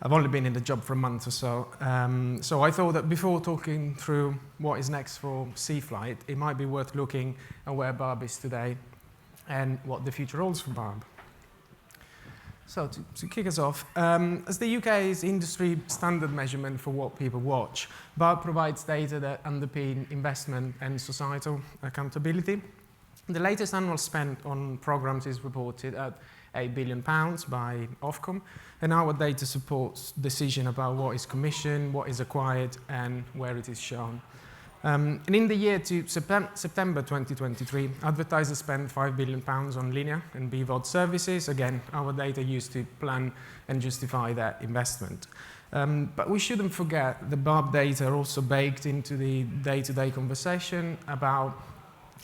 I've only been in the job for a month or so. So I thought that before talking through what is next for CFlight, it might be worth looking at where Barb is today and what the future holds for Barb. So to kick us off, as the UK's industry standard measurement for what people watch, Barb provides data that underpin investment and societal accountability. The latest annual spend on programmes is reported at £8 billion by Ofcom, and our data supports decision about what is commissioned, what is acquired, and where it is shown. And in the year to September 2023, advertisers spent £5 billion on linear and BVOD services. Again, our data used to plan and justify that investment. But we shouldn't forget the Barb data are also baked into the day-to-day conversation about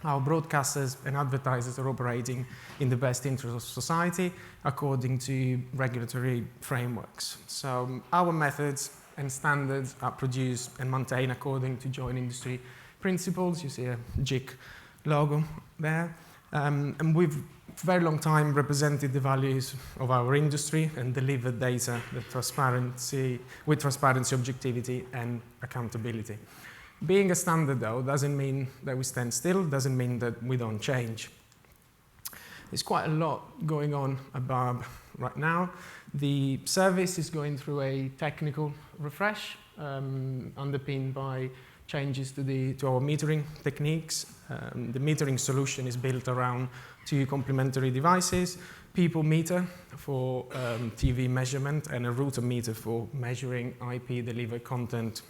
how broadcasters and advertisers are operating in the best interest of society according to regulatory frameworks. So our methods and standards are produced and maintained according to joint industry principles. You see a JIC logo there. And we've for a very long time represented the values of our industry and delivered data with transparency, objectivity, and accountability. Being a standard, though, doesn't mean that we stand still, doesn't mean that we don't change. There's quite a lot going on at Barb right now. The service is going through a technical refresh, underpinned by changes to our metering techniques. The metering solution is built around two complementary devices, people meter for TV measurement and a router meter for measuring IP delivered content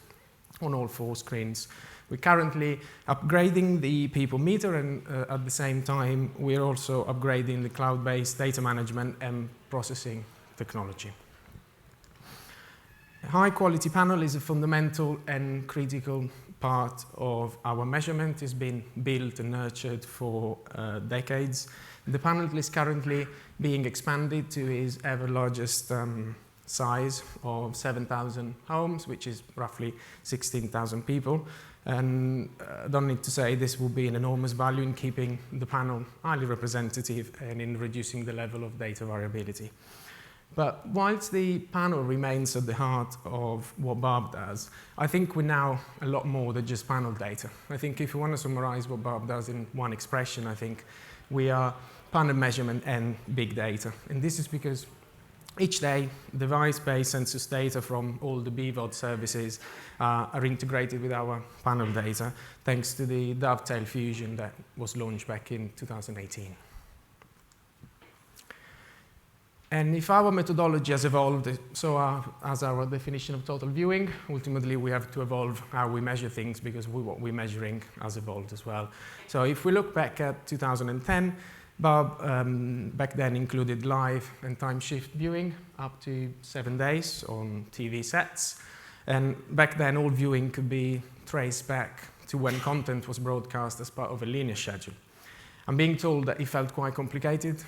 on all 4 screens. We're currently upgrading the people meter, and at the same time, we're also upgrading the cloud-based data management and processing technology. A high-quality panel is a fundamental and critical part of our measurement. It's been built and nurtured for decades. The panel is currently being expanded to its ever largest size of 7,000 homes, which is roughly 16,000 people. And I don't need to say this will be an enormous value in keeping the panel highly representative and in reducing the level of data variability. But whilst the panel remains at the heart of what Barb does, I think we're now a lot more than just panel data. I think if you want to summarize what Barb does in one expression, I think we are panel measurement and big data. And this is because each day, device-based census data from all the BVOD services are integrated with our panel data, thanks to the Dovetail Fusion that was launched back in 2018. And if our methodology has evolved, so as our definition of total viewing, ultimately we have to evolve how we measure things because what we're measuring has evolved as well. So if we look back at 2010, Barb back then included live and time shift viewing up to 7 days on TV sets. And back then, all viewing could be traced back to when content was broadcast as part of a linear schedule. I'm being told that it felt quite complicated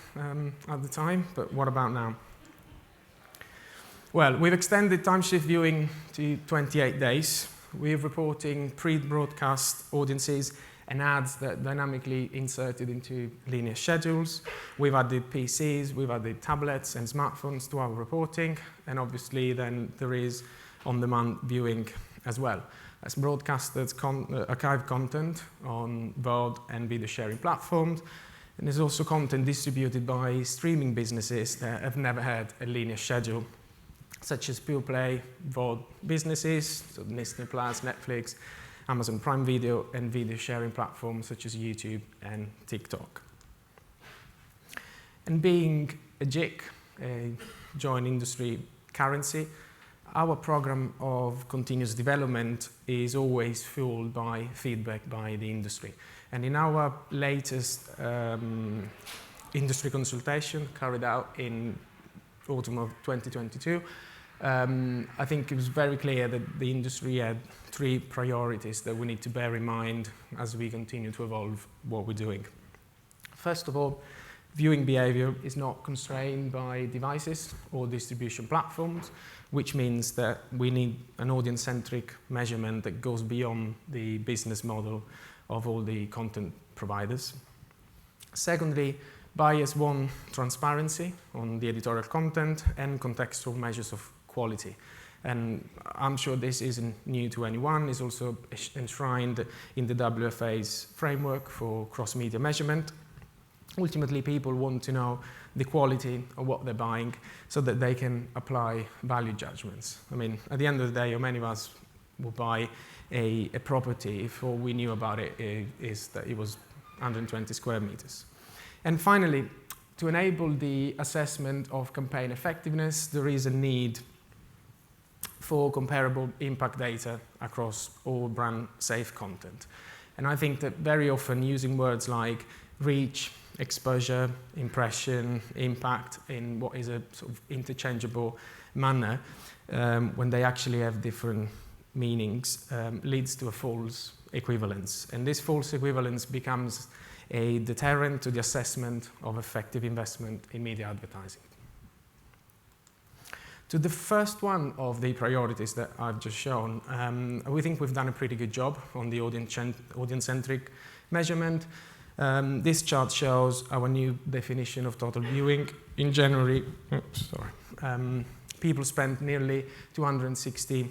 at the time, but what about now? Well, we've extended time shift viewing to 28 days. We're reporting pre-broadcast audiences and ads that dynamically inserted into linear schedules. We've added PCs, we've added tablets and smartphones to our reporting, and obviously then there is on-demand viewing as well. As broadcasters archive content on VOD and video sharing platforms, and there's also content distributed by streaming businesses that have never had a linear schedule, such as pure play VOD businesses, so Disney+, Netflix, Amazon Prime Video, and video sharing platforms such as YouTube and TikTok. And being a JIC, a joint industry currency, our program of continuous development is always fueled by feedback by the industry. And in our latest industry consultation carried out in autumn of 2022, I think it was very clear that the industry had 3 priorities that we need to bear in mind as we continue to evolve what we're doing. First of all, viewing behavior is not constrained by devices or distribution platforms, which means that we need an audience-centric measurement that goes beyond the business model of all the content providers. Secondly, buyers want transparency on the editorial content and contextual measures of quality. And I'm sure this isn't new to anyone. It's also enshrined in the WFA's framework for cross-media measurement. Ultimately, people want to know the quality of what they're buying so that they can apply value judgments. I mean, at the end of the day, many of us will buy a property if all we knew about it is that it was 120 square meters. And finally, to enable the assessment of campaign effectiveness, there is a need for comparable impact data across all brand safe content. And I think that very often using words like reach, exposure, impression, impact in what is a sort of interchangeable manner, when they actually have different meanings, leads to a false equivalence. And this false equivalence becomes a deterrent to the assessment of effective investment in media advertising. To the first one of the priorities that I've just shown, we think we've done a pretty good job on the audience-centric measurement. This chart shows our new definition of total viewing. In January, people spent nearly 260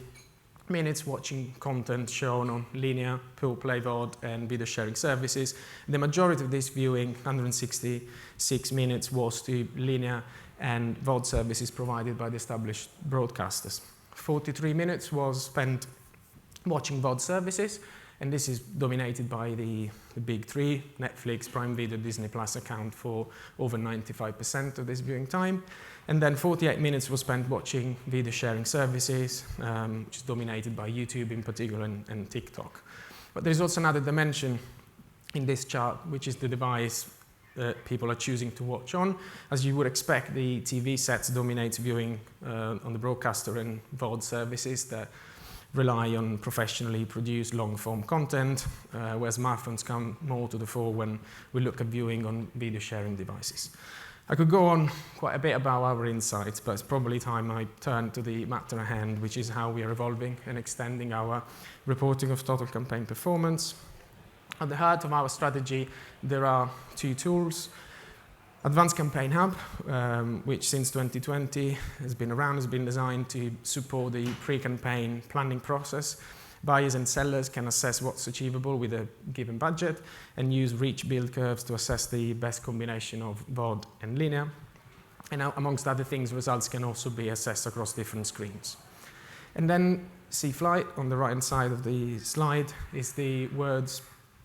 minutes watching content shown on linear, pure play VOD, and video sharing services. The majority of this viewing, 166 minutes, was to linear and VOD services provided by the established broadcasters. 43 minutes was spent watching VOD services, and this is dominated by the big three. Netflix, Prime Video, Disney Plus account for over 95% of this viewing time. And then 48 minutes was spent watching video sharing services, which is dominated by YouTube in particular and TikTok. But there's also another dimension in this chart, which is the device that people are choosing to watch on. As you would expect, the TV sets dominate viewing on the broadcaster and VOD services that rely on professionally produced long-form content, whereas smartphones come more to the fore when we look at viewing on video sharing devices. I could go on quite a bit about our insights, but it's probably time I turn to the matter at hand, which is how we are evolving and extending our reporting of total campaign performance. At the heart of our strategy, there are two tools. Advanced Campaign Hub, which since 2020 has been designed to support the pre-campaign planning process. Buyers and sellers can assess what's achievable with a given budget and use reach build curves to assess the best combination of VOD and linear. And amongst other things, results can also be assessed across different screens. And then CFlight, on the right-hand side of the slide, is the world's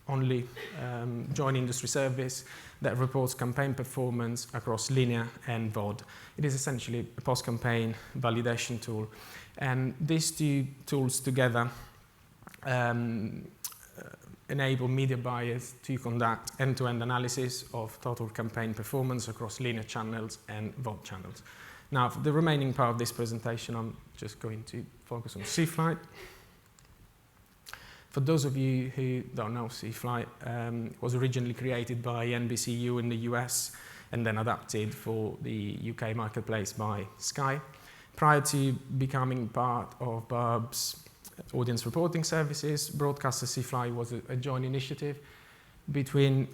only joint industry service that reports campaign performance across linear and VOD. It is essentially a post-campaign validation tool. And these two tools together enable media buyers to conduct end-to-end analysis of total campaign performance across linear channels and VOD channels. Now, for the remaining part of this presentation, I'm just going to focus on CFlight. For those of you who don't know, CFlight was originally created by NBCU in the US and then adapted for the UK marketplace by Sky. Prior to becoming part of Barb's audience reporting services, Broadcaster CFlight was a joint initiative between,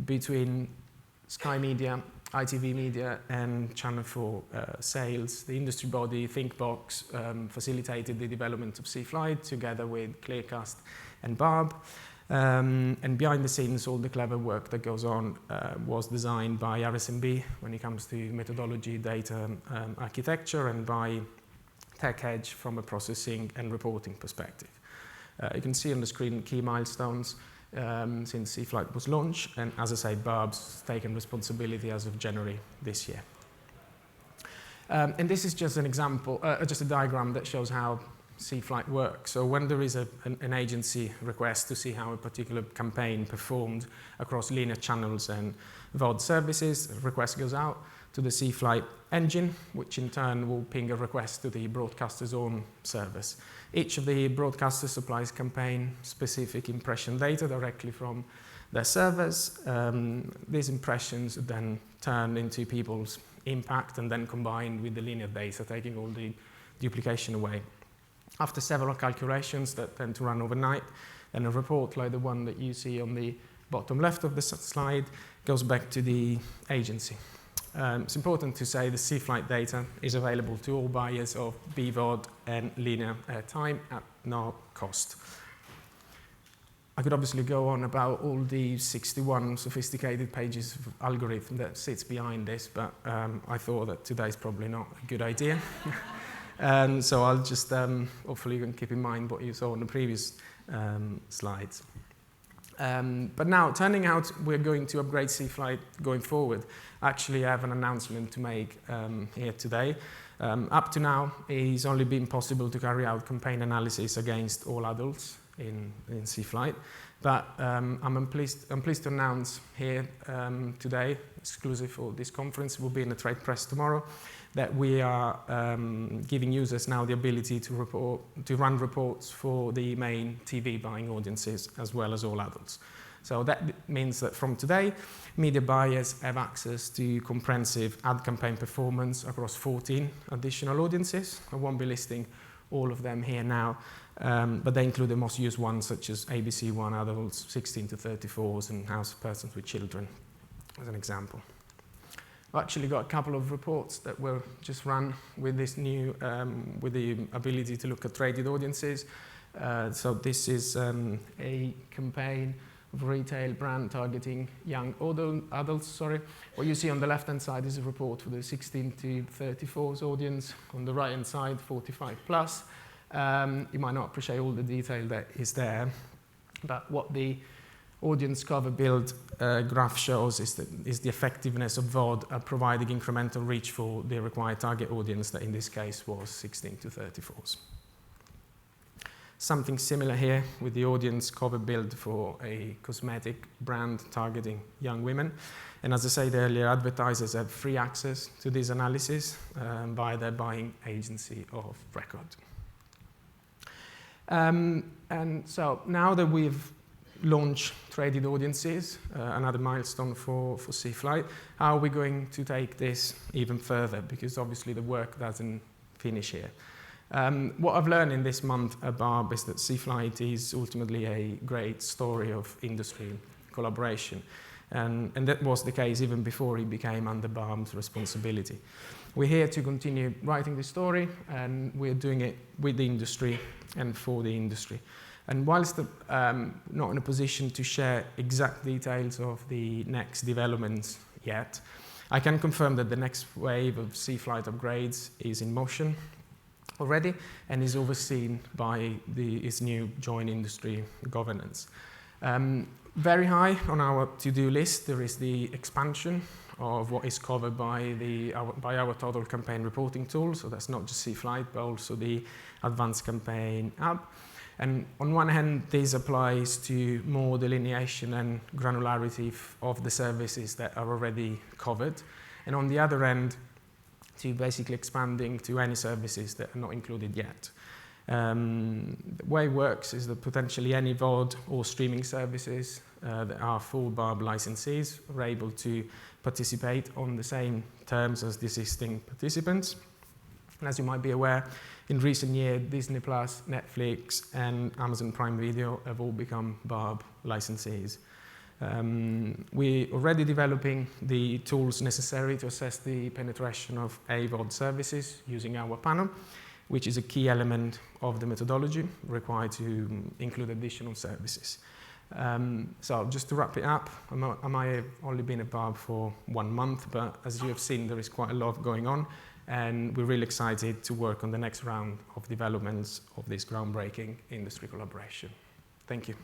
between Sky Media, ITV Media, and Channel 4 Sales. The industry body, ThinkBox, facilitated the development of CFlight together with Clearcast and Barb. And behind the scenes, all the clever work that goes on was designed by RSMB when it comes to methodology, data architecture, and by TechEdge from a processing and reporting perspective. You can see on the screen key milestones since CFlight was launched, and as I say, Barb's taken responsibility as of January this year. And this is just an example, just a diagram that shows how CFlight works. So when there is an agency request to see how a particular campaign performed across linear channels and VOD services, a request goes out to the CFlight engine, which in turn will ping a request to the broadcaster's own service. Each of the broadcasters supplies campaign-specific impression data directly from their servers. These impressions then turn into people's impact and then combined with the linear data, taking all the duplication away. After several calculations that tend to run overnight, then a report like the one that you see on the bottom left of the slide goes back to the agency. it's important to say the CFlight data is available to all buyers of BVOD and linear time at no cost. I could obviously go on about all the 61 sophisticated pages of algorithm that sits behind this, but I thought that today's probably not a good idea. So I'll just, hopefully you can keep in mind what you saw on the previous slides. But now, turning out we're going to upgrade CFlight going forward. Actually, I have an announcement to make here today. Up to now, it's only been possible to carry out campaign analysis against all adults in CFlight. But I'm pleased to announce here today, exclusive for this conference, will be in the trade press tomorrow, that we are giving users now the ability to run reports for the main TV buying audiences as well as all adults. So that means that from today, media buyers have access to comprehensive ad campaign performance across 14 additional audiences. I won't be listing all of them here now, but they include the most used ones such as ABC One adults, 16 to 34s, and House of Persons with Children, as an example. I've actually got a couple of reports that were just run with this new, with the ability to look at traded audiences. So this is a campaign of retail brand targeting young adults. What you see on the left-hand side is a report for the 16 to 34s audience. On the right-hand side, 45 plus. You might not appreciate all the detail that is there, but what the audience cover build graph shows is the effectiveness of VOD at providing incremental reach for the required target audience that in this case was 16 to 34s. Something similar here with the audience cover build for a cosmetic brand targeting young women. And as I said earlier, advertisers have free access to this analysis via their buying agency of record. And so now that we've launched traded audiences, another milestone for CFlight, how are we going to take this even further? Because obviously the work doesn't finish here. What I've learned in this month at Barb is that CFlight is ultimately a great story of industry collaboration. And that was the case even before it became under Barb's responsibility. We're here to continue writing the story, and we're doing it with the industry and for the industry. And whilst not in a position to share exact details of the next developments yet, I can confirm that the next wave of CFlight upgrades is in motion already and is overseen by its new joint industry governance. Very high on our to-do list, there is the expansion of what is covered by our total campaign reporting tool. So that's not just CFlight, but also the advanced campaign app. And on one hand, this applies to more delineation and granularity of the services that are already covered. And on the other end, to basically expanding to any services that are not included yet. The way it works is that potentially any VOD or streaming services that are full Barb licensees are able to participate on the same terms as the existing participants. And as you might be aware, in recent years, Disney+, Netflix, and Amazon Prime Video have all become Barb licensees. We're already developing the tools necessary to assess the penetration of AVOD services using our panel, which is a key element of the methodology required to include additional services. So just to wrap it up, I might have only been at Barb for 1 month, but as you have seen, there is quite a lot going on, and we're really excited to work on the next round of developments of this groundbreaking industry collaboration. Thank you.